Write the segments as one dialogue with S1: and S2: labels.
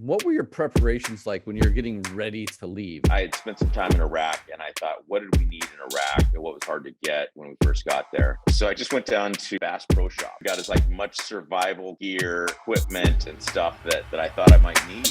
S1: What were your preparations like when you were getting ready to leave?
S2: I had spent some time in Iraq and I thought, what did we need in Iraq and what was hard to get when we first got there? So I just went down to Bass Pro Shop, got as much survival gear, equipment and stuff that I thought I might need.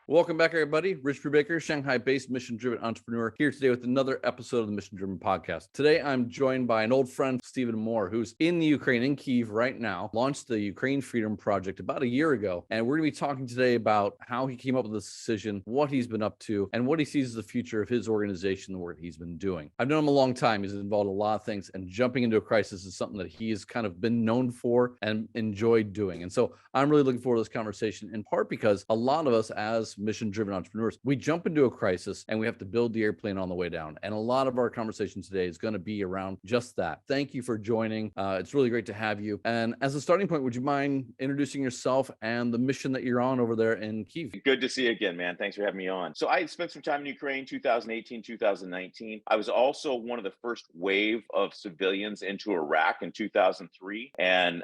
S1: Welcome back, everybody. Rich Brubaker, Shanghai-based mission-driven entrepreneur, here today with another episode of the Mission Driven Podcast. Today, I'm joined by an old friend, Stephen Moore, who's in the Ukraine, in Kyiv right now, launched the Ukraine Freedom Project about a year ago. And we're going to be talking today about how he came up with this decision, what he's been up to, and what he sees as the future of his organization, the work he's been doing. I've known him a long time. He's involved in a lot of things, and jumping into a crisis is something that he has kind of been known for and enjoyed doing. And so I'm really looking forward to this conversation, in part because a lot of us as mission-driven entrepreneurs, we jump into a crisis and we have to build the airplane on the way down. And a lot of our conversation today is going to be around just that. Thank you for joining. It's really great to have you. And as a starting point, would you mind introducing yourself and the mission that you're on over there in Kyiv?
S2: Good to see you again, man. Thanks for having me on. So I spent some time in Ukraine, 2018, 2019. I was also one of the first wave of civilians into Iraq in 2003. And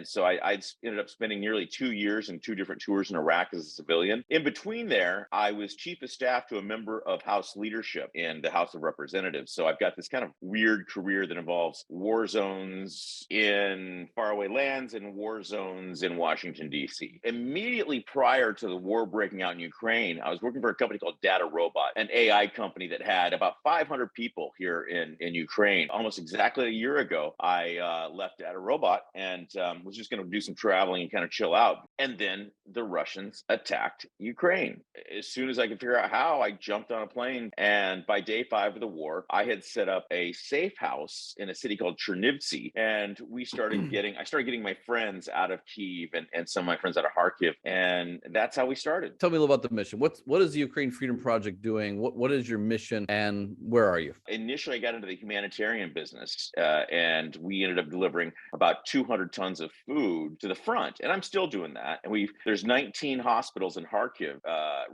S2: so I ended up spending nearly 2 years in 2 different tours in Iraq as a civilian. In between there, I was chief of staff to a member of House leadership in the House of Representatives. So I've got this kind of weird career that involves war zones in faraway lands and war zones in Washington, D.C. Immediately prior to the war breaking out in Ukraine, I was working for a company called Data Robot, an AI company that had about 500 people here in Ukraine. Almost exactly a year ago, I left Data Robot and was just going to do some traveling and kind of chill out. And then the Russians attacked Ukraine. As soon as I could figure out how, I jumped on a plane. And by day 5 of the war, I had set up a safe house in a city called Chernivtsi. And I started getting my friends out of Kyiv and some of my friends out of Kharkiv. And that's how we started.
S1: Tell me a little about the mission. What is the Ukraine Freedom Project doing? What is your mission and where are you?
S2: Initially, I got into the humanitarian business and we ended up delivering about 200 tons of food to the front. And I'm still doing that. And there's 19 hospitals in Kharkiv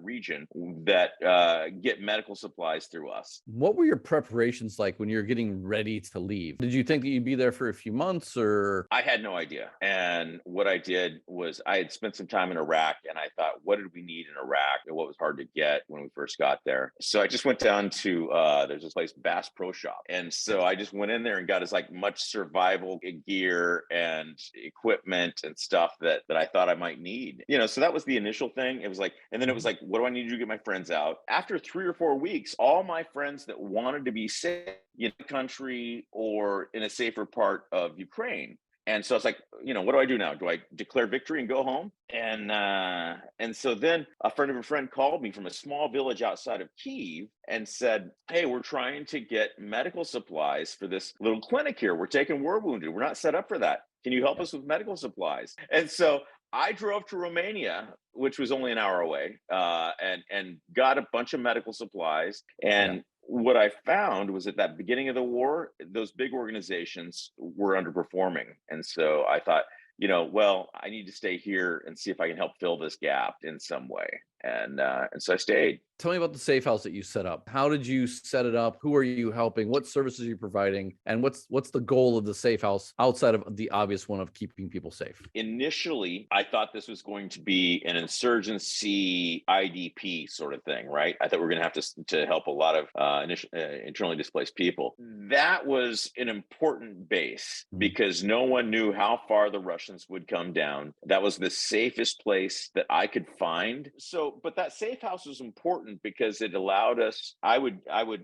S2: region that get medical supplies through us.
S1: What were your preparations like when you were getting ready to leave? Did you think that you'd be there for a few months or?
S2: I had no idea. And what I did was I had spent some time in Iraq and I thought, what did we need in Iraq and what was hard to get when we first got there? So I just went down to, there's this place, Bass Pro Shop. And so I just went in there and got as much survival gear and equipment and stuff that I thought I might need. So that was the initial thing. It was and then it was what do I need to do to get my friends out? After 3 or 4 weeks, all my friends that wanted to be safe in the country or in a safer part of Ukraine. And so I was what do I do now? Do I declare victory and go home? And so then a friend of a friend called me from a small village outside of Kyiv and said, hey, we're trying to get medical supplies for this little clinic here. We're taking war wounded. We're not set up for that. Can you help us with medical supplies? And so I drove to Romania, which was only an hour away, and got a bunch of medical supplies. And what I found was at that beginning of the war, those big organizations were underperforming. And so I thought, well, I need to stay here and see if I can help fill this gap in some way. And so I stayed.
S1: Tell me about the safe house that you set up. How did you set it up? Who are you helping? What services are you providing? And what's the goal of the safe house outside of the obvious one of keeping people safe?
S2: Initially, I thought this was going to be an insurgency IDP sort of thing, right? I thought we were going to have to help a lot of internally displaced people. That was an important base because no one knew how far the Russians would come down. That was the safest place that I could find. But that safe house was important because it allowed us, I would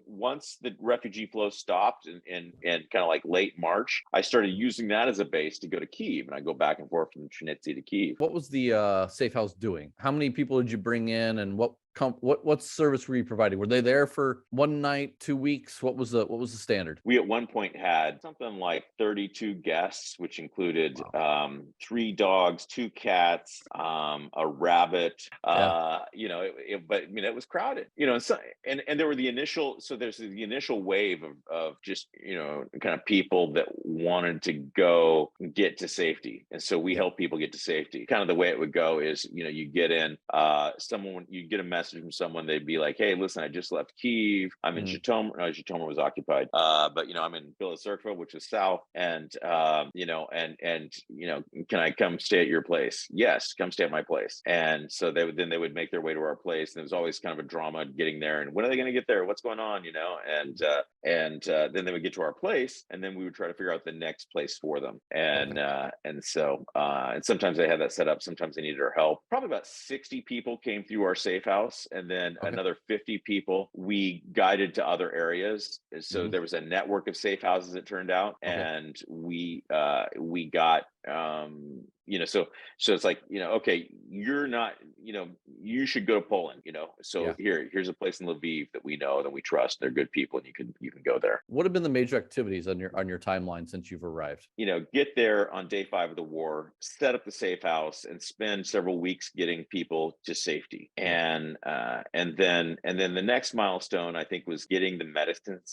S2: once the refugee flow stopped in kind of late March, I started using that as a base to go to Kyiv, and I go back and forth from Chernivtsi to Kyiv.
S1: What was the safe house doing? How many people did you bring in, and what service were you providing? Were they there for 1 night, 2 weeks? What was the standard?
S2: We at one point had something like 32 guests, which included 3 dogs, 2 cats, a rabbit. It was crowded. And there were there's the initial wave of just kind of people that wanted to go get to safety. And so we help people get to safety. Kind of the way it would go is, you get in, you get a message from someone, they'd be like, hey, listen, I just left Kyiv. I'm in Zhytomyr. No, Zhytomyr was occupied. But I'm in Bilazerkva, which is south. And, can I come stay at your place? Yes, come stay at my place. And so they would make their way to our place. And there was always kind of a drama getting there. And when are they going to get there? What's going on? And then they would get to our place, and then we would try to figure out the next place for them. And sometimes they had that set up. Sometimes they needed our help. Probably about 60 people came through our safe house, and then another 50 people we guided to other areas. So there was a network of safe houses, it turned out, and we got so it's like, okay, you're not, you should go to Poland, so here's a place in Lviv that we know, that we trust, they're good people, and you can go there.
S1: What have been the major activities on your timeline since you've arrived?
S2: Get there on day 5 of the war, set up the safe house, and spend several weeks getting people to safety. And then the next milestone, I think, was getting the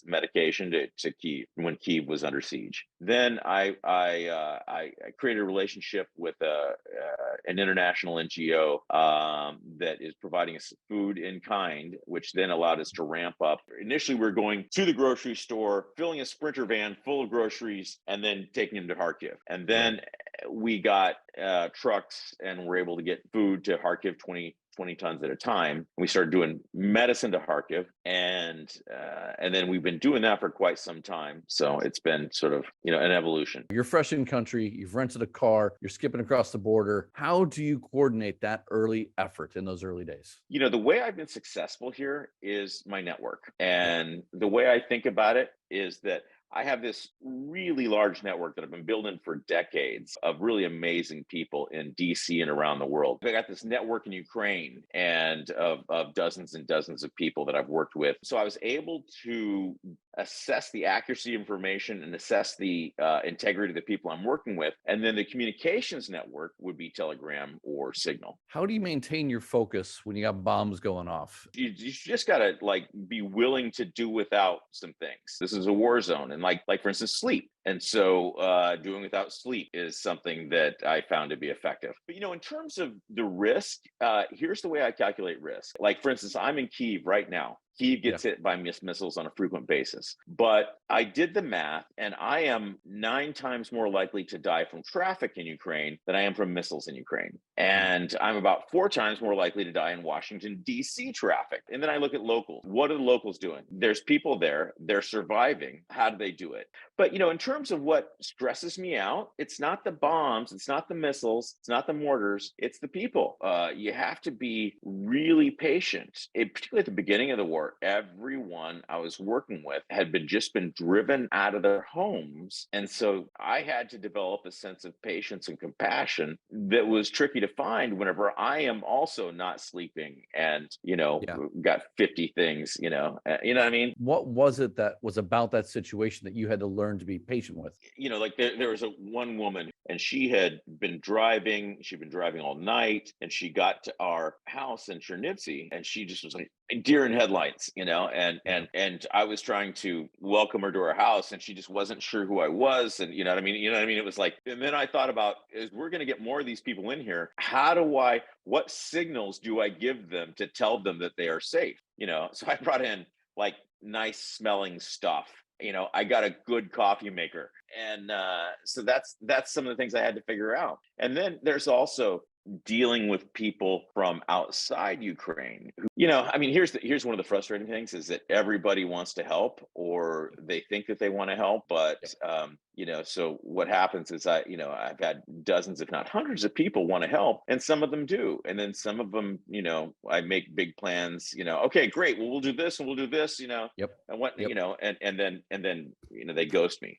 S2: medication to Kyiv when Kyiv was under siege. Then I created a relationship with an international NGO that is providing us food in kind, which then allowed us to ramp up. Initially, we were going to the grocery store, filling a Sprinter van full of groceries, and then taking them to Kharkiv. And then we got trucks and were able to get food to Kharkiv 20 tons at a time. We started doing medicine to Kharkiv, and then we've been doing that for quite some time. So it's been sort of, an evolution.
S1: You're fresh in country, you've rented a car, you're skipping across the border. How do you coordinate that early effort in those early days?
S2: The way I've been successful here is my network. And the way I think about it is that I have this really large network that I've been building for decades of really amazing people in D.C. and around the world. I got this network in Ukraine and of dozens and dozens of people that I've worked with. So I was able to assess the accuracy of information and assess the integrity of the people I'm working with. And then the communications network would be Telegram or Signal.
S1: How do you maintain your focus when you got bombs going off?
S2: You just got to be willing to do without some things. This is a war zone. And like for instance, sleep. And so doing without sleep is something that I found to be effective. But, in terms of the risk, here's the way I calculate risk. Like, for instance, I'm in Kyiv right now. Kyiv gets hit by missiles on a frequent basis. But I did the math, and I am 9 times more likely to die from traffic in Ukraine than I am from missiles in Ukraine. And I'm about 4 times more likely to die in Washington, D.C. traffic. And then I look at locals. What are the locals doing? There's people there. They're surviving. How do they do it? But, in terms of what stresses me out, it's not the bombs, it's not the missiles, it's not the mortars, it's the people. You have to be really patient. Particularly at the beginning of the war, everyone I was working with had just been driven out of their homes. And so I had to develop a sense of patience and compassion that was tricky to find whenever I am also not sleeping and, got 50 things, you know what I mean?
S1: What was it that was about that situation that you had to learn to be patient with?
S2: There was one woman, and she'd been driving all night, and she got to our house in Chernivtsi, and she just was like deer in headlights, and I was trying to welcome her to our house, and she just wasn't sure who I was. And you know what I mean? It was like, and then I thought about, is we're going to get more of these people in here. What signals do I give them to tell them that they are safe? So I brought in like nice smelling stuff. I got a good coffee maker. And so that's some of the things I had to figure out. And then there's also dealing with people from outside Ukraine who, here's one of the frustrating things is that everybody wants to help, or they think that they want to help. But, so what happens is I've had dozens, if not hundreds of people want to help, and some of them do. And then some of them, I make big plans, okay, great. Well, we'll do this and we'll do this, and what, and then, they ghost me,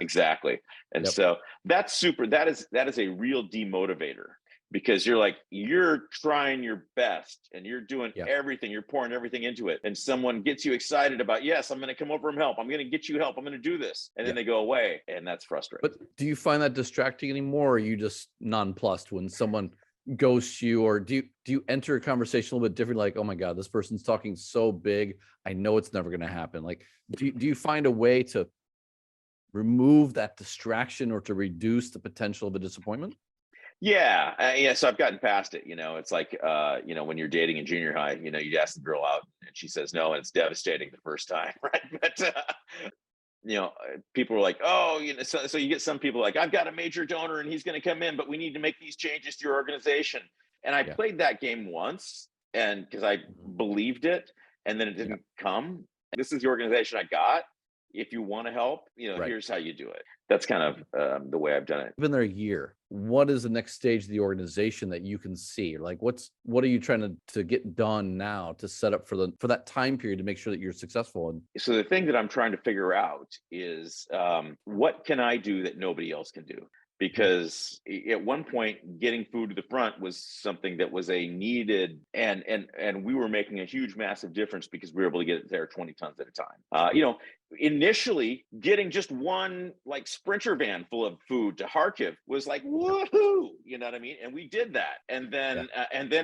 S2: exactly. And so that is a real demotivator. Because you're trying your best and you're doing everything, you're pouring everything into it. And someone gets you excited about, yes, I'm going to come over and help. I'm going to get you help. I'm going to do this. And then they go away, and that's frustrating.
S1: But do you find that distracting anymore? Or are you just nonplussed when someone ghosts you? Or do you enter a conversation a little bit different? Like, oh my God, this person's talking so big. I know it's never going to happen. Like, do you find a way to remove that distraction or to reduce the potential of a disappointment?
S2: Yeah. So I've gotten past it. It's like, when you're dating in junior high, you ask the girl out and she says no, and it's devastating the first time, right? People are like, oh, so you get some people like, I've got a major donor and he's going to come in, but we need to make these changes to your organization. And I
S1: Yeah.
S2: played that game once, and because I believed it, and then it
S1: Yeah.
S2: didn't come. This is the organization I got. If you want to help,
S1: Right.
S2: here's how you do it. That's kind of the way I've done it.
S1: Been there a year. What is the next stage of the organization that you can see? Like, what are you trying to get done now to set up for that time period to make sure that you're successful? And
S2: So the thing that I'm trying to figure out is, what can I do that nobody else can do? Because at one point, getting food to the front was something that was a needed, and we were making a huge, massive difference because we were able to get it there 20 tons at a time. Initially, getting just one like Sprinter van full of food to Kharkiv was like woohoo, you know what I mean? And we did that, and then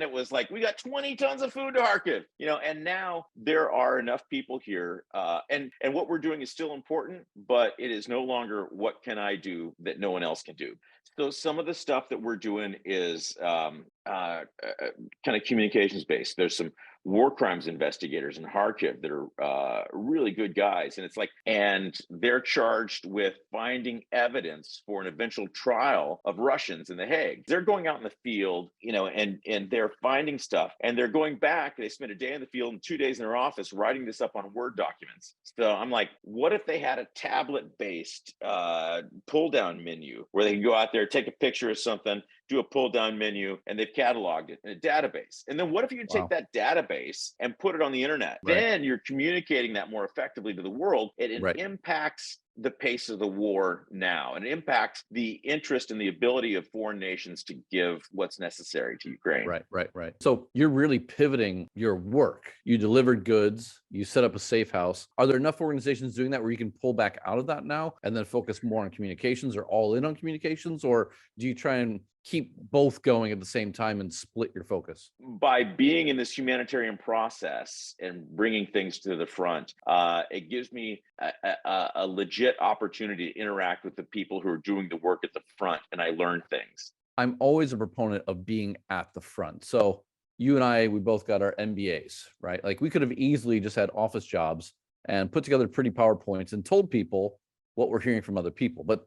S2: it was like we got 20 tons of food to Kharkiv, and now there are enough people here, and what we're doing is still important, but it is no longer what can I do that no one else can do. So some of the stuff that we're doing is kind of communications based. There's some war crimes investigators in Kharkiv that are really good guys, and they're charged with finding evidence for an eventual trial of Russians in The Hague. They're going out in the field, and they're finding stuff, and they're going back. They spend a day in the field and 2 days in their office writing this up on Word documents. So I'm like, what if they had a tablet-based pull-down menu where they can go out there, take a picture of something, do a pull-down menu, and they've cataloged it in a database. And then what if you take that database and put it on the internet?
S1: Right.
S2: Then you're communicating that more effectively to the world. It
S1: Right.
S2: impacts the pace of the war now, and it impacts the interest and the ability of foreign nations to give what's necessary to Ukraine.
S1: Right. So you're really pivoting your work. You delivered goods, you set up a safe house. Are there enough organizations doing that where you can pull back out of that now and then focus more on communications, or all in on communications? Or do you try and keep both going at the same time and split your focus?
S2: By being in this humanitarian process and bringing things to the front, it gives me a legit opportunity to interact with the people who are doing the work at the front, and I learn things.
S1: I'm always a proponent of being at the front. So you and I, we both got our MBAs, right? Like, we could have easily just had office jobs and put together pretty PowerPoints and told people what we're hearing from other people. But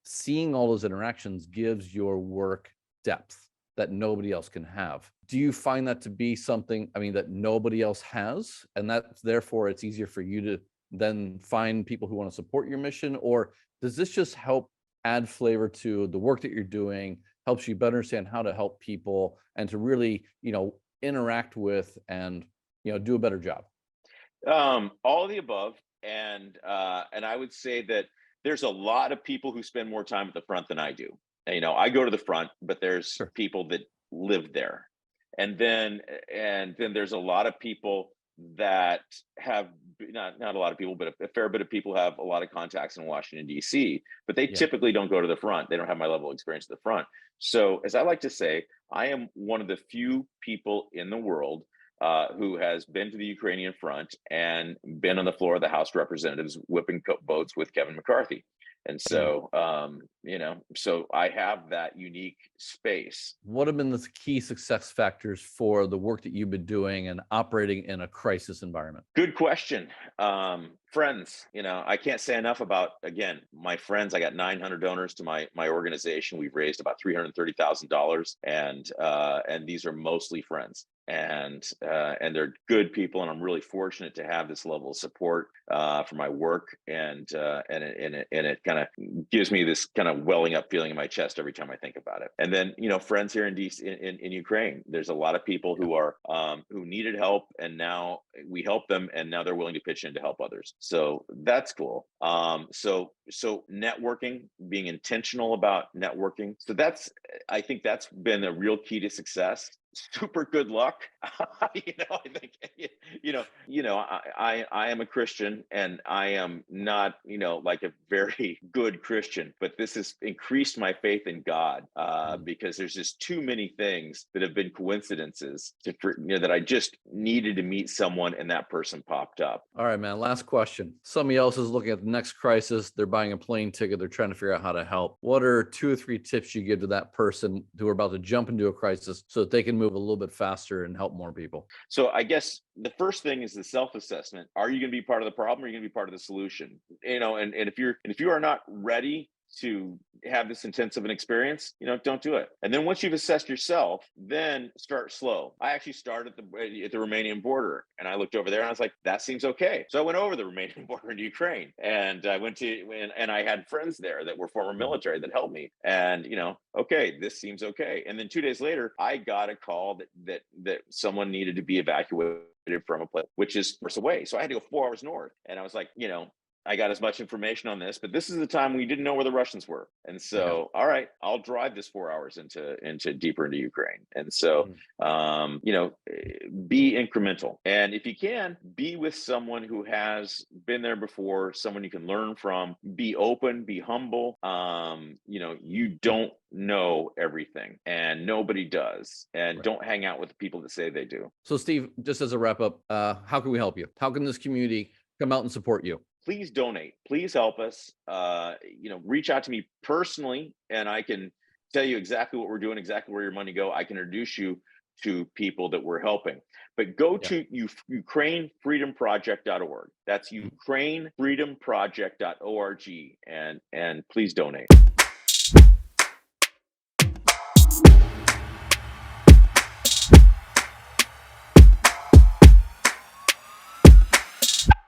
S1: seeing all those interactions gives your work depth that nobody else can have. Do you find that to be something, that nobody else has, and that therefore it's easier for you to then find people who want to support your mission? Or does this just help add flavor to the work that you're doing, helps you better understand how to help people and to really, interact with and, do a better job?
S2: All of the above, and I would say that there's a lot of people who spend more time at the front than I do. And, I go to the front, but there's
S1: Sure.
S2: people that live there, and then there's a lot of people that have not a lot of people, but a fair bit of people have a lot of contacts in Washington D.C. But they typically don't go to the front. They don't have my level of experience at the front. So, as I like to say, I am one of the few people in the world who has been to the Ukrainian front and been on the floor of the House of Representatives whipping votes with Kevin McCarthy. And so, so I have that unique space.
S1: What have been the key success factors for the work that you've been doing and operating in a crisis environment?
S2: Good question. Friends, I can't say enough about, again, my friends. I got 900 donors to my organization. We've raised about $330,000, and these are mostly friends. And they're good people, and I'm really fortunate to have this level of support for my work, and it kind of gives me this kind of welling up feeling in my chest every time I think about it. And then, friends here in DC, in Ukraine, there's a lot of people who are who needed help, and now we help them, and now they're willing to pitch in to help others. So that's cool. So networking, being intentional about networking. So I think that's been a real key to success. super good luck. I think, I am a Christian, and I am not, like a very good Christian, but this has increased my faith in God, because there's just too many things that have been coincidences that I just needed to meet someone, and that person popped up.
S1: All right, man. Last question. Somebody else is looking at the next crisis. They're buying a plane ticket. They're trying to figure out how to help. What are 2 or 3 tips you give to that person who are about to jump into a crisis so that they can move a little bit faster and help more people?
S2: So I guess the first thing is the self-assessment. Are you going to be part of the problem, or are you going to be part of the solution? And if you are not ready to have this intensive an experience, don't do it. And then once you've assessed yourself, then start slow. I actually started at the Romanian border, and I looked over there and I was like, that seems okay. So I went over the Romanian border into Ukraine, and I went to, and I had friends there that were former military that helped me. And, okay, this seems okay. And then 2 days later, I got a call that someone needed to be evacuated from a place which is away. So I had to go 4 hours north. And I was like, I got as much information on this, but this is the time we didn't know where the Russians were. And so, all right, I'll drive this 4 hours into deeper into Ukraine. And so, be incremental. And if you can, be with someone who has been there before, someone you can learn from. Be open, be humble. You don't know everything, and nobody does. And don't hang out with the people that say they do.
S1: So, Steve, just as a wrap up, how can we help you? How can this community come out and support you?
S2: Please donate. Please help us. Reach out to me personally, and I can tell you exactly what we're doing, exactly where your money go. I can introduce you to people that we're helping. But go to UkraineFreedomProject.org. That's UkraineFreedomProject.org, and please donate.